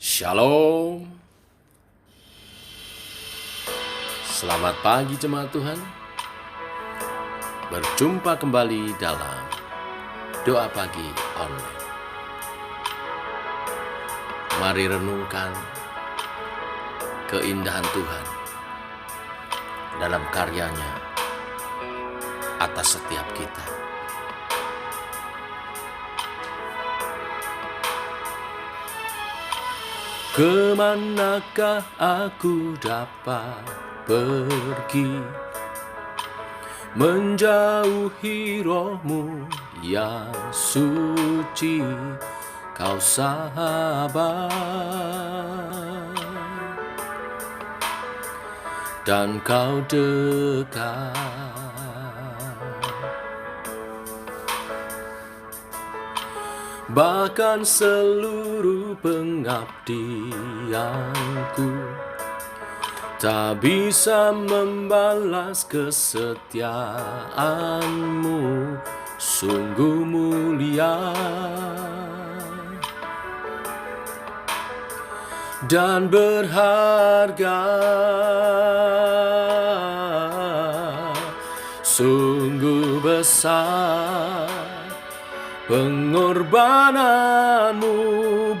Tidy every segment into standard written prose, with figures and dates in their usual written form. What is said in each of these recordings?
Shalom. Selamat pagi jemaat Tuhan. Berjumpa kembali dalam Doa Pagi Online. Mari renungkan keindahan Tuhan dalam karyanya atas setiap kita. Kemanakah aku dapat pergi, menjauhi roh-Mu yang suci, Kau sahabat, dan Kau dekat. Bahkan seluruh pengabdianku tak bisa membalas kesetiaan-Mu, sungguh mulia dan berharga, sungguh besar pengorbanan-Mu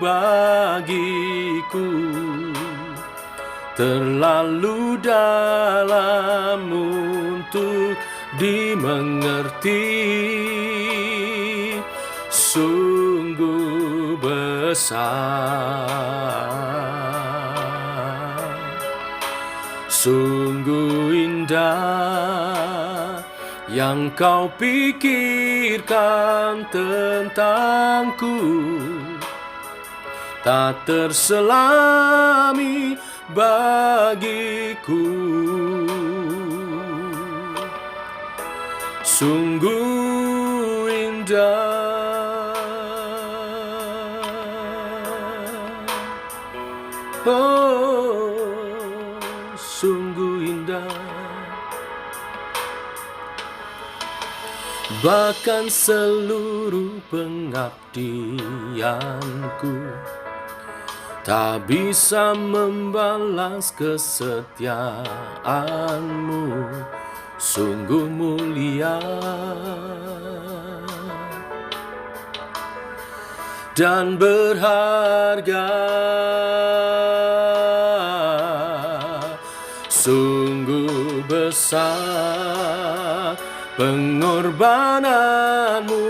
bagiku, terlalu dalam untuk dimengerti, sungguh besar, sungguh indah yang Kau pikirkan tentangku, tak terselami bagiku, sungguh indah, oh sungguh indah. Bahkan seluruh pengabdianku tak bisa membalas kesetiaan-Mu, sungguh mulia dan berharga, sungguh besar pengorbanan-Mu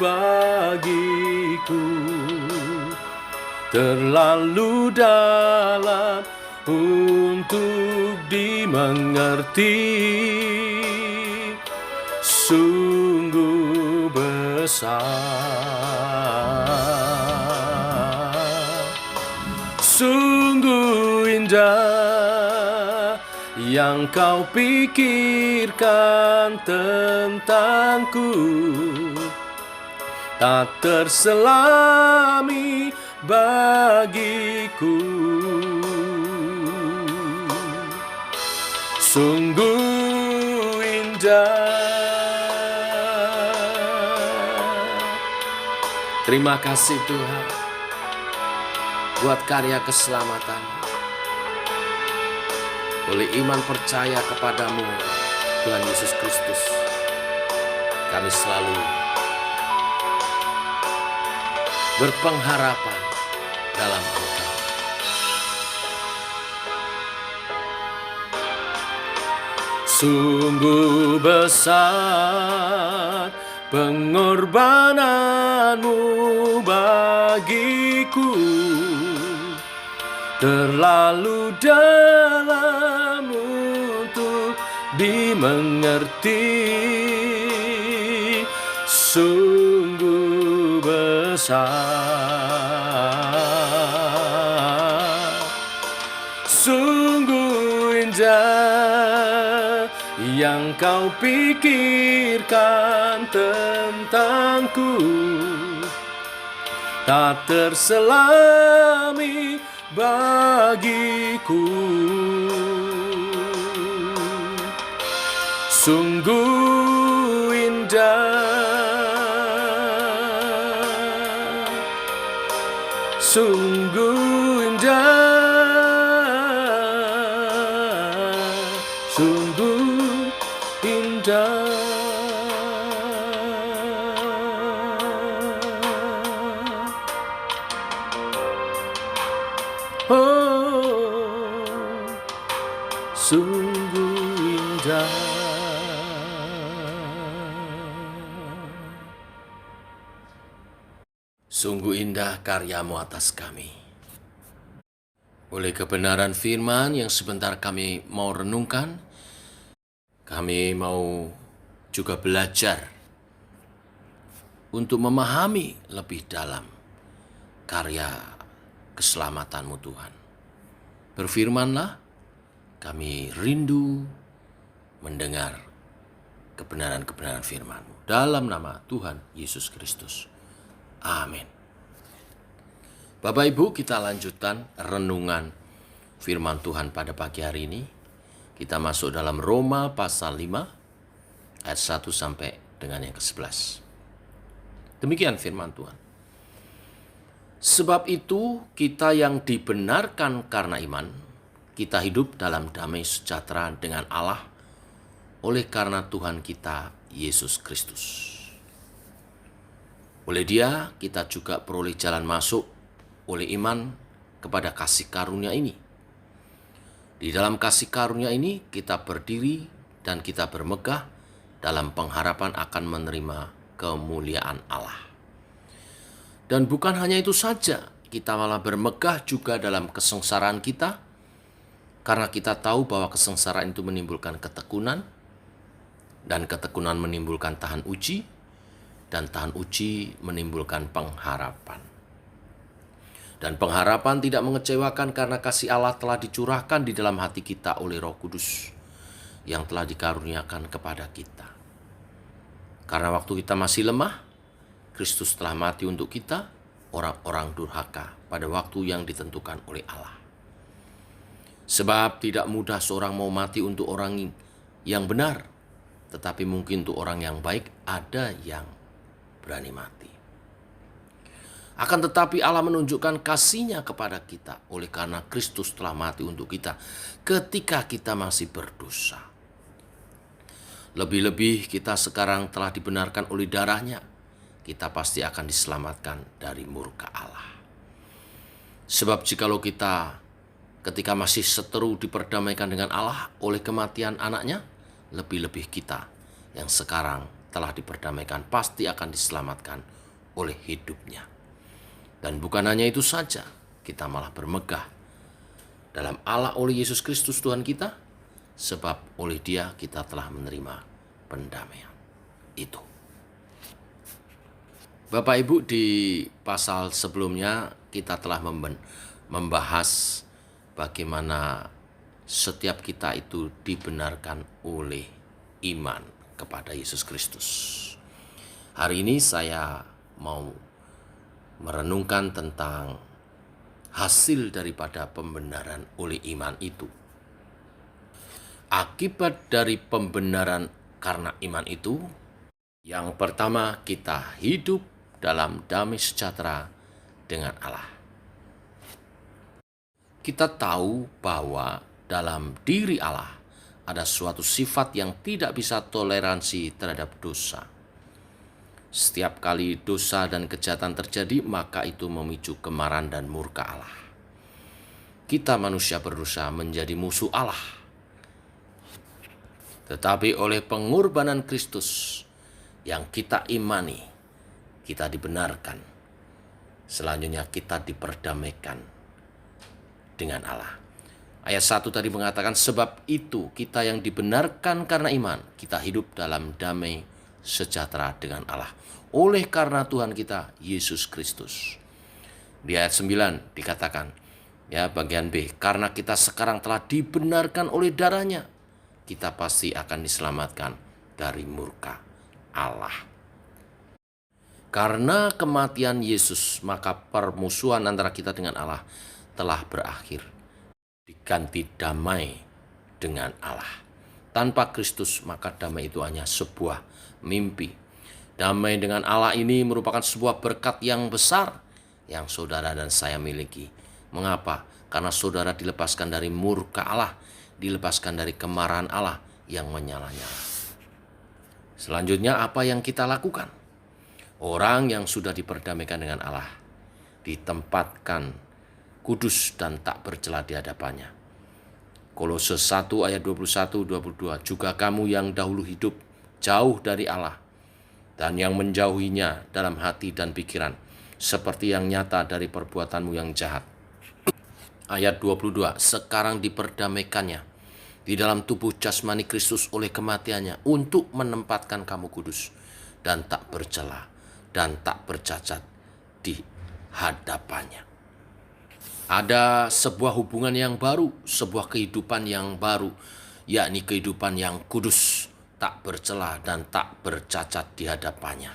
bagiku, terlalu dalam untuk dimengerti, sungguh besar, sungguh indah yang Kau pikirkan tentangku, tak terselami bagiku, sungguh indah. Terima kasih Tuhan buat karya keselamatan. Oleh iman percaya kepadamu, Tuhan Yesus Kristus, kami selalu berpengharapan dalam Engkau. Sungguh besar pengorbanan-Mu bagiku, terlalu dalam untuk dimengerti, sungguh besar, sungguh indah yang Kau pikirkan tentangku, tak terselami bagiku, sungguh indah, sungguh Oh, sungguh indah. Sungguh indah karyamu atas kami. Oleh kebenaran firman yang sebentar kami mau renungkan, kami mau juga belajar untuk memahami lebih dalam karya keselamatanmu Tuhan. Berfirmanlah, kami rindu mendengar kebenaran-kebenaran firman-Mu. Dalam nama Tuhan Yesus Kristus. Amin. Bapak Ibu, kita lanjutkan renungan firman Tuhan pada pagi hari ini. Kita masuk dalam Roma pasal 5 ayat 1 sampai dengan yang ke-11. Demikian firman Tuhan. Sebab itu kita yang dibenarkan karena iman, kita hidup dalam damai sejahtera dengan Allah oleh karena Tuhan kita Yesus Kristus. Oleh Dia kita juga peroleh jalan masuk oleh iman kepada kasih karunia ini. Di dalam kasih karunia ini kita berdiri dan kita bermegah dalam pengharapan akan menerima kemuliaan Allah. Dan bukan hanya itu saja, kita malah bermegah juga dalam kesengsaraan kita, karena kita tahu bahwa kesengsaraan itu menimbulkan ketekunan, dan ketekunan menimbulkan tahan uji, dan tahan uji menimbulkan pengharapan. Dan pengharapan tidak mengecewakan karena kasih Allah telah dicurahkan di dalam hati kita oleh Roh Kudus yang telah dikaruniakan kepada kita. Karena waktu kita masih lemah, Kristus telah mati untuk kita, orang-orang durhaka, pada waktu yang ditentukan oleh Allah. Sebab tidak mudah seorang mau mati untuk orang yang benar, tetapi mungkin untuk orang yang baik ada yang berani mati. Akan tetapi Allah menunjukkan kasih-Nya kepada kita oleh karena Kristus telah mati untuk kita ketika kita masih berdosa. Lebih-lebih kita sekarang telah dibenarkan oleh darah-Nya, kita pasti akan diselamatkan dari murka Allah. Sebab jikalau kita ketika masih seteru diperdamaikan dengan Allah oleh kematian anaknya, lebih-lebih kita yang sekarang telah diperdamaikan pasti akan diselamatkan oleh hidupnya. Dan bukan hanya itu saja, kita malah bermegah dalam Allah oleh Yesus Kristus Tuhan kita, sebab oleh Dia kita telah menerima pendamaian itu. Bapak Ibu, di pasal sebelumnya kita telah membahas bagaimana setiap kita itu dibenarkan oleh iman kepada Yesus Kristus. Hari ini saya mau merenungkan tentang hasil daripada pembenaran oleh iman itu. Akibat dari pembenaran karena iman itu, yang pertama kita hidup dalam damai sejahtera dengan Allah. Kita tahu bahwa dalam diri Allah ada suatu sifat yang tidak bisa toleransi terhadap dosa. Setiap kali dosa dan kejahatan terjadi, maka itu memicu kemarahan dan murka Allah. Kita manusia berdosa menjadi musuh Allah. Tetapi oleh pengorbanan Kristus yang kita imani, kita dibenarkan. Selanjutnya kita diperdamaikan dengan Allah. Ayat 1 tadi mengatakan, sebab itu kita yang dibenarkan karena iman, kita hidup dalam damai sejahtera dengan Allah oleh karena Tuhan kita Yesus Kristus. Di ayat 9 dikatakan, ya bagian B, karena kita sekarang telah dibenarkan oleh darah-Nya, kita pasti akan diselamatkan dari murka Allah. Karena kematian Yesus, maka permusuhan antara kita dengan Allah telah berakhir, diganti damai dengan Allah. Tanpa Kristus, maka damai itu hanya sebuah mimpi. Damai dengan Allah ini merupakan sebuah berkat yang besar yang saudara dan saya miliki. Mengapa? Karena saudara dilepaskan dari murka Allah, dilepaskan dari kemarahan Allah yang menyala-nyala. Selanjutnya apa yang kita lakukan? Orang yang sudah diperdamaikan dengan Allah ditempatkan kudus dan tak bercela di hadapannya. Kolose 1 ayat 21-22, juga kamu yang dahulu hidup jauh dari Allah dan yang menjauhinya dalam hati dan pikiran, seperti yang nyata dari perbuatanmu yang jahat. Ayat 22, sekarang diperdamaikannya di dalam tubuh jasmani Kristus oleh kematiannya untuk menempatkan kamu kudus dan tak bercela dan tak bercacat di hadapannya. Ada sebuah hubungan yang baru, sebuah kehidupan yang baru, yakni kehidupan yang kudus, tak bercela dan tak bercacat di hadapannya.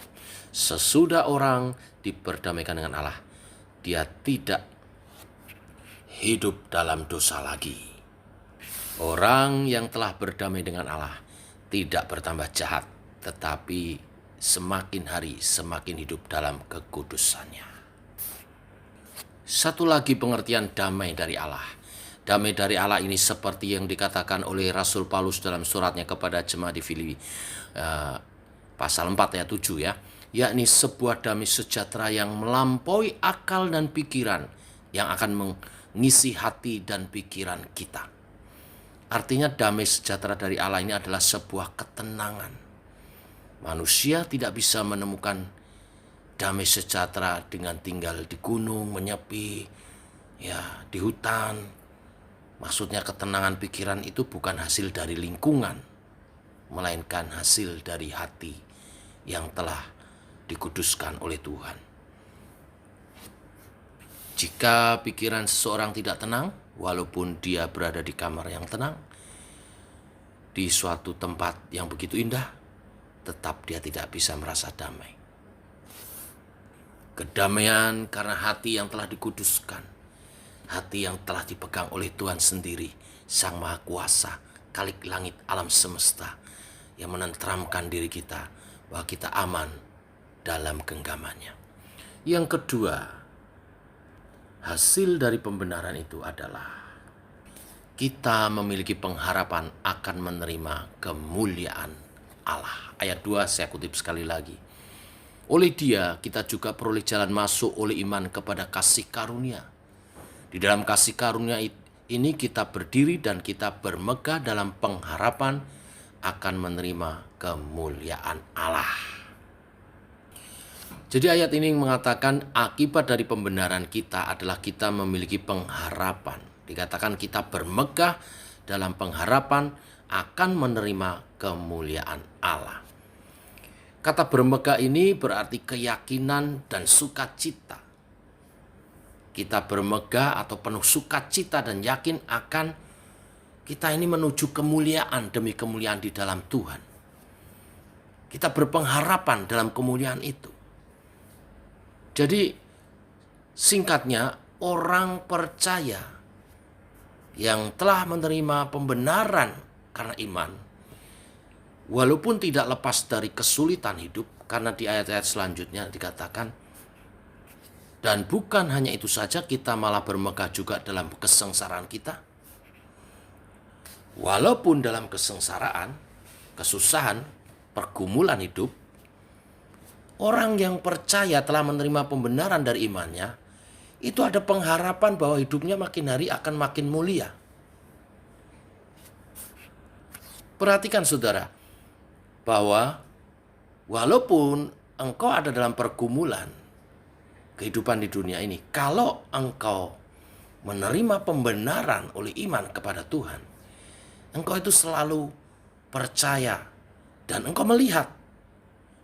Sesudah orang diperdamaikan dengan Allah, dia tidak hidup dalam dosa lagi. Orang yang telah berdamai dengan Allah tidak bertambah jahat, tetapi semakin hari semakin hidup dalam kekudusannya. Satu lagi pengertian damai dari Allah. Damai dari Allah ini seperti yang dikatakan oleh Rasul Paulus dalam suratnya kepada jemaat di Filipi, pasal 4 ayat 7 ya, yakni sebuah damai sejahtera yang melampaui akal dan pikiran, yang akan mengisi hati dan pikiran kita. Artinya damai sejahtera dari Allah ini adalah sebuah ketenangan. Manusia tidak bisa menemukan damai sejahtera dengan tinggal di gunung, menyepi, ya di hutan. Maksudnya ketenangan pikiran itu bukan hasil dari lingkungan, melainkan hasil dari hati yang telah dikuduskan oleh Tuhan. Jika pikiran seseorang tidak tenang, walaupun dia berada di kamar yang tenang, di suatu tempat yang begitu indah, tetap dia tidak bisa merasa damai. Kedamaian karena hati yang telah dikuduskan, hati yang telah dipegang oleh Tuhan sendiri, Sang Maha Kuasa, Khalik langit alam semesta, yang menenteramkan diri kita bahwa kita aman dalam genggamannya. Yang kedua, hasil dari pembenaran itu adalah kita memiliki pengharapan akan menerima kemuliaan Allah. Ayat 2 saya kutip sekali lagi. Oleh Dia kita juga peroleh jalan masuk oleh iman kepada kasih karunia. Di dalam kasih karunia ini kita berdiri dan kita bermegah dalam pengharapan akan menerima kemuliaan Allah. Jadi ayat ini mengatakan akibat dari pembenaran kita adalah kita memiliki pengharapan. Dikatakan kita bermegah dalam pengharapan akan menerima kemuliaan Allah. Kata bermegah ini berarti keyakinan dan sukacita. Kita bermegah atau penuh sukacita dan yakin akan kita ini menuju kemuliaan demi kemuliaan di dalam Tuhan. Kita berpengharapan dalam kemuliaan itu. Jadi singkatnya, orang percaya yang telah menerima pembenaran karena iman, walaupun tidak lepas dari kesulitan hidup, karena di ayat-ayat selanjutnya dikatakan, dan bukan hanya itu saja, kita malah bermegah juga dalam kesengsaraan kita. Walaupun dalam kesengsaraan, kesusahan, pergumulan hidup, orang yang percaya telah menerima pembenaran dari imannya, itu ada pengharapan bahwa hidupnya makin hari akan makin mulia. Perhatikan saudara, bahwa walaupun engkau ada dalam pergumulan kehidupan di dunia ini, kalau engkau menerima pembenaran oleh iman kepada Tuhan, engkau itu selalu percaya dan engkau melihat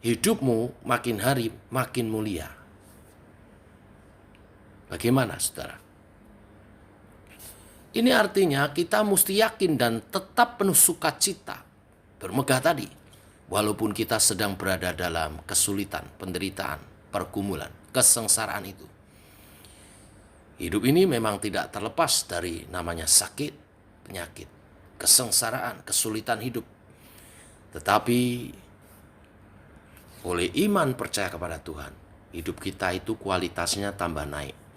hidupmu makin hari makin mulia. Bagaimana saudara? Ini artinya kita mesti yakin dan tetap penuh sukacita, bermegah tadi, walaupun kita sedang berada dalam kesulitan, penderitaan, pergumulan, kesengsaraan itu. Hidup ini memang tidak terlepas dari namanya sakit, penyakit, kesengsaraan, kesulitan hidup. Tetapi oleh iman percaya kepada Tuhan, hidup kita itu kualitasnya tambah naik.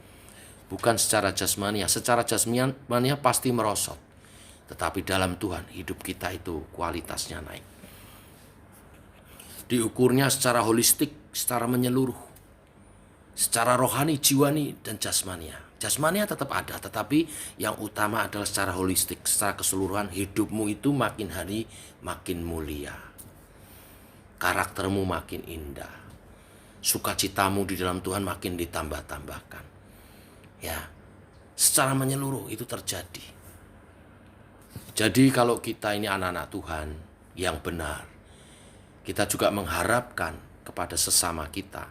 Bukan secara jasmania pasti merosot. Tetapi dalam Tuhan hidup kita itu kualitasnya naik. Diukurnya secara holistik, secara menyeluruh. Secara rohani, jiwani, dan jasmania. Jasmania tetap ada, tetapi yang utama adalah secara holistik, secara keseluruhan hidupmu itu makin hari makin mulia. Karaktermu makin indah. Sukacitamu di dalam Tuhan makin ditambah-tambahkan. Ya, secara menyeluruh itu terjadi. Jadi kalau kita ini anak-anak Tuhan yang benar, kita juga mengharapkan kepada sesama kita,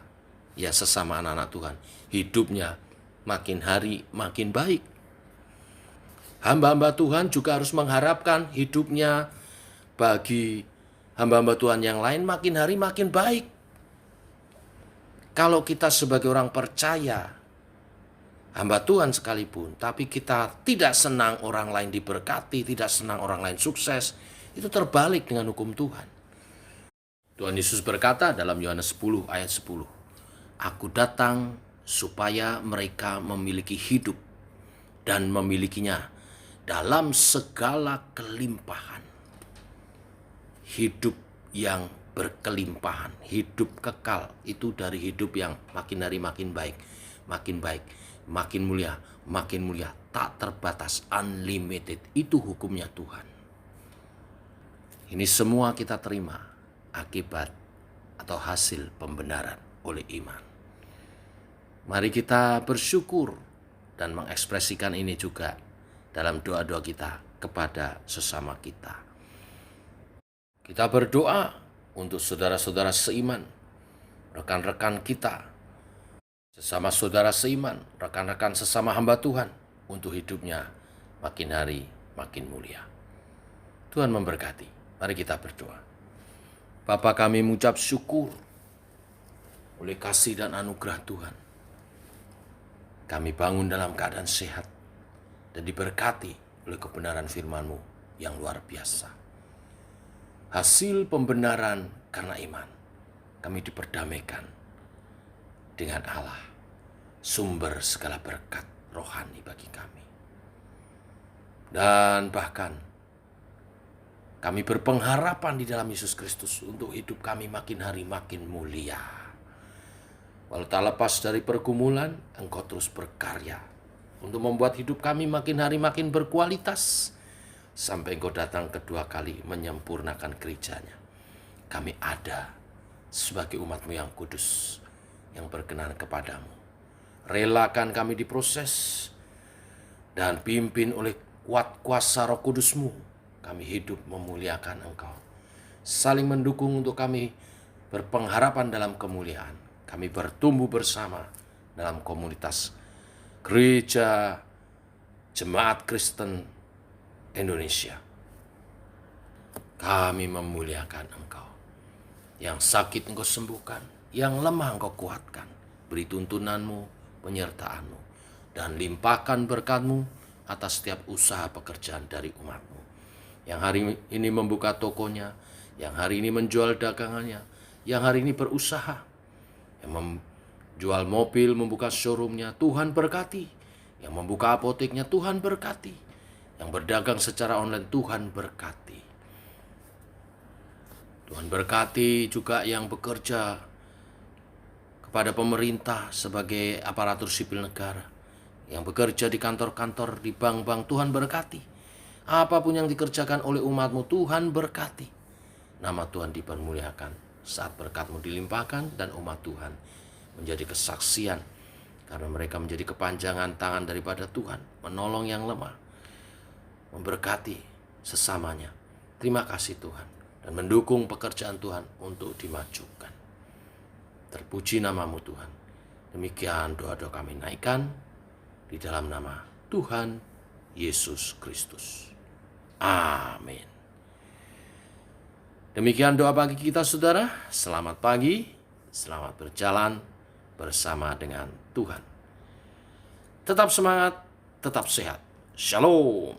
ya sesama anak-anak Tuhan, hidupnya makin hari makin baik. Hamba-hamba Tuhan juga harus mengharapkan hidupnya bagi hamba-hamba Tuhan yang lain makin hari makin baik. Kalau kita sebagai orang percaya, hamba Tuhan sekalipun, tapi kita tidak senang orang lain diberkati, tidak senang orang lain sukses, itu terbalik dengan hukum Tuhan. Tuhan Yesus berkata dalam Yohanes 10 ayat 10, "Aku datang supaya mereka memiliki hidup dan memilikinya dalam segala kelimpahan." Hidup yang berkelimpahan, hidup kekal, itu dari hidup yang makin hari makin baik, makin mulia, tak terbatas, unlimited. Itu hukumnya Tuhan. Ini semua kita terima akibat atau hasil pembenaran oleh iman. Mari kita bersyukur dan mengekspresikan ini juga dalam doa-doa kita kepada sesama kita. Kita berdoa untuk saudara-saudara seiman, rekan-rekan kita, sesama saudara seiman, rekan-rekan sesama hamba Tuhan, untuk hidupnya makin hari makin mulia. Tuhan memberkati. Mari kita berdoa. Bapa, kami mengucap syukur oleh kasih dan anugerah Tuhan. Kami bangun dalam keadaan sehat dan diberkati oleh kebenaran firman-Mu yang luar biasa. Hasil pembenaran karena iman, kami diperdamaikan dengan Allah, sumber segala berkat rohani bagi kami. Dan bahkan kami berpengharapan di dalam Yesus Kristus untuk hidup kami makin hari makin mulia. Walau tak lepas dari pergumulan, Engkau terus berkarya untuk membuat hidup kami makin hari makin berkualitas, sampai Engkau datang kedua kali menyempurnakan gerejanya. Kami ada sebagai umat-Mu yang kudus, yang berkenan kepadamu. Relakan kami diproses dan pimpin oleh kuat kuasa Roh Kudus-Mu. Kami hidup memuliakan Engkau, saling mendukung untuk kami berpengharapan dalam kemuliaan. Kami bertumbuh bersama dalam komunitas Gereja Jemaat Kristen Indonesia. Kami memuliakan Engkau. Yang sakit Engkau sembuhkan, yang lemah Engkau kuatkan. Beri tuntunan-Mu, penyertaan-Mu, dan limpahkan berkat-Mu atas setiap usaha pekerjaan dari umat-Mu. Yang hari ini membuka tokonya, yang hari ini menjual dagangannya, yang hari ini berusaha, yang menjual mobil, membuka showroomnya, Tuhan berkati. Yang membuka apoteknya, Tuhan berkati. Yang berdagang secara online, Tuhan berkati. Tuhan berkati juga yang bekerja kepada pemerintah sebagai aparatur sipil negara, yang bekerja di kantor-kantor, di bank-bank, Tuhan berkati. Apapun yang dikerjakan oleh umat-Mu, Tuhan berkati. Nama Tuhan dipermuliakan saat berkat-Mu dilimpahkan, dan umat Tuhan menjadi kesaksian karena mereka menjadi kepanjangan tangan daripada Tuhan, menolong yang lemah, memberkati sesamanya. Terima kasih Tuhan, dan mendukung pekerjaan Tuhan untuk dimajukan. Terpuji nama-Mu Tuhan. Demikian doa-doa kami naikkan di dalam nama Tuhan Yesus Kristus. Amin. Demikian doa bagi kita saudara. Selamat pagi, selamat berjalan bersama dengan Tuhan. Tetap semangat, tetap sehat. Shalom.